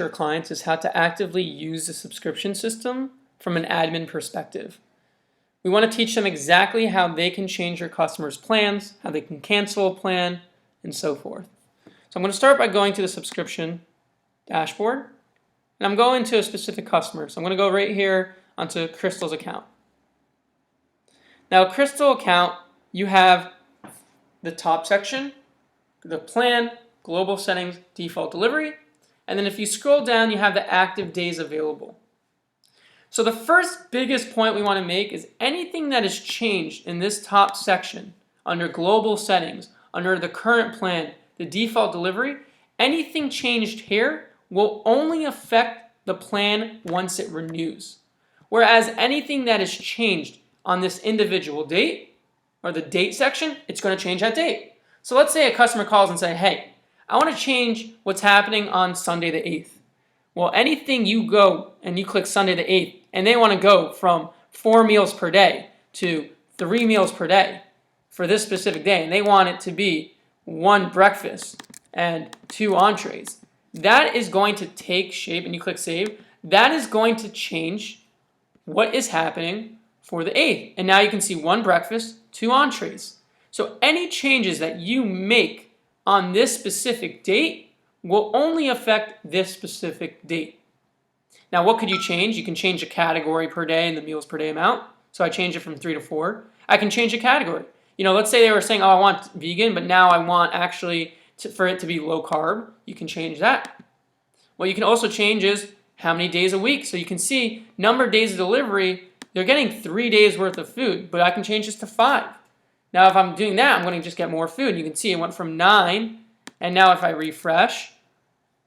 our clients is how to actively use the subscription system from an admin perspective. We want to teach them exactly how they can change their customers' plans, how they can cancel a plan, and so forth. So I'm going to start by going to the subscription dashboard, and I'm going to a specific customer. So I'm going to go right here onto Crystal's account. Now, Crystal account, you have the top section, the plan, global settings, default delivery, and then if you scroll down, you have the active days available. So the first biggest point we want to make is anything that is changed in this top section under global settings, under the current plan, the default delivery, anything changed here will only affect the plan once it renews. Whereas anything that is changed on this individual date or the date section, it's going to change that date. So let's say a customer calls and say, hey, I want to change what's happening on Sunday the 8th. Well, anything you go and you click Sunday the 8th and they want to go from 4 meals per day to 3 meals per day for this specific day, and they want it to be 1 breakfast and 2 entrees, that is going to take shape, and you click save, that is going to change what is happening for the 8th. And now you can see 1 breakfast, 2 entrees. So any changes that you make on this specific date will only affect this specific date. Now, what could you change? You can change a category per day and the meals per day amount. So I change it from 3 to 4. I can change a category. Let's say they were saying, oh, I want vegan, but now I want actually for it to be low carb. You can change that. What you can also change is how many days a week. So you can see number of days of delivery, they're getting 3 days worth of food, but I can change this to 5. Now, if I'm doing that, I'm going to just get more food. You can see it went from 9, and now if I refresh,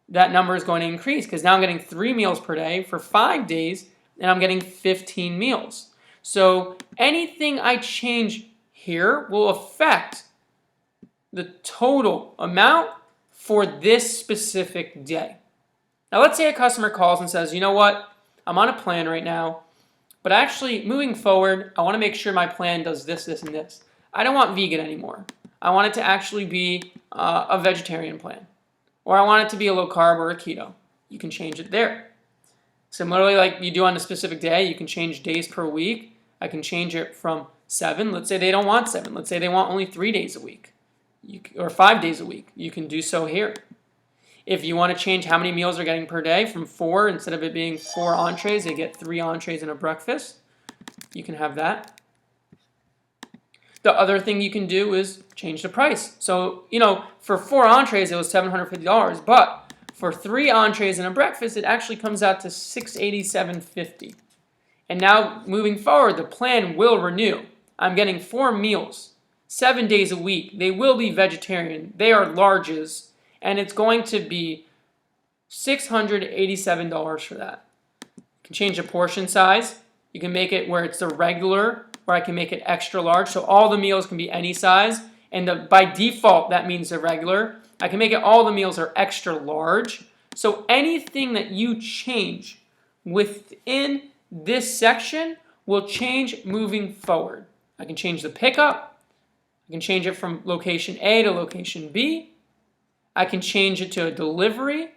that number is going to increase because now I'm getting 3 meals per day for 5 days, and I'm getting 15 meals. So anything I change here will affect the total amount for this specific day. Now, let's say a customer calls and says, you know what, I'm on a plan right now, but actually moving forward, I want to make sure my plan does this, this, and this. I don't want vegan anymore. I want it to actually be a vegetarian plan. Or I want it to be a low carb or a keto. You can change it there. Similarly, like you do on a specific day, you can change days per week. I can change it from 7. Let's say they don't want 7. Let's say they want only 3 days a week or 5 days a week. You can do so here. If you want to change how many meals they're getting per day from 4, instead of it being 4 entrees, they get 3 entrees and a breakfast. You can have that. The other thing you can do is change the price. So, for 4 entrees, it was $750, but for 3 entrees and a breakfast, it actually comes out to $687.50. And now, moving forward, the plan will renew. I'm getting 4 meals, 7 days a week. They will be vegetarian. They are larges, and it's going to be $687 for that. You can change the portion size. You can make it where it's the regular, or I can make it extra large, so all the meals can be any size, and by default, that means they're regular. I can make it all the meals are extra large, so anything that you change within this section will change moving forward. I can change the pickup. I can change it from location A to location B. I can change it to a delivery.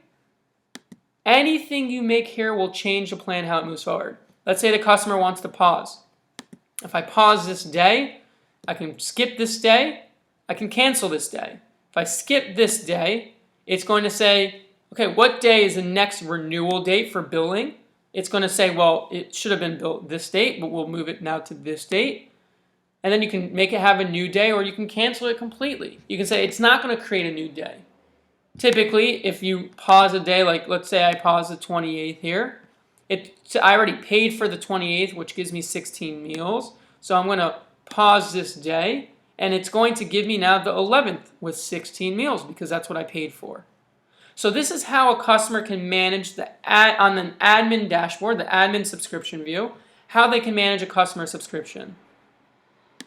Anything you make here will change the plan how it moves forward. Let's say the customer wants to pause. If I pause this day, I can skip this day. I can cancel this day. If I skip this day, it's going to say, okay, what day is the next renewal date for billing? It's going to say, well, it should have been billed this date, but we'll move it now to this date. And then you can make it have a new day, or you can cancel it completely. You can say it's not going to create a new day. Typically, if you pause a day, like let's say I pause the 28th here, I already paid for the 28th, which gives me 16 meals. So I'm going to pause this day, and it's going to give me now the 11th with 16 meals because that's what I paid for. So this is how a customer can manage on an admin dashboard, the admin subscription view, how they can manage a customer subscription.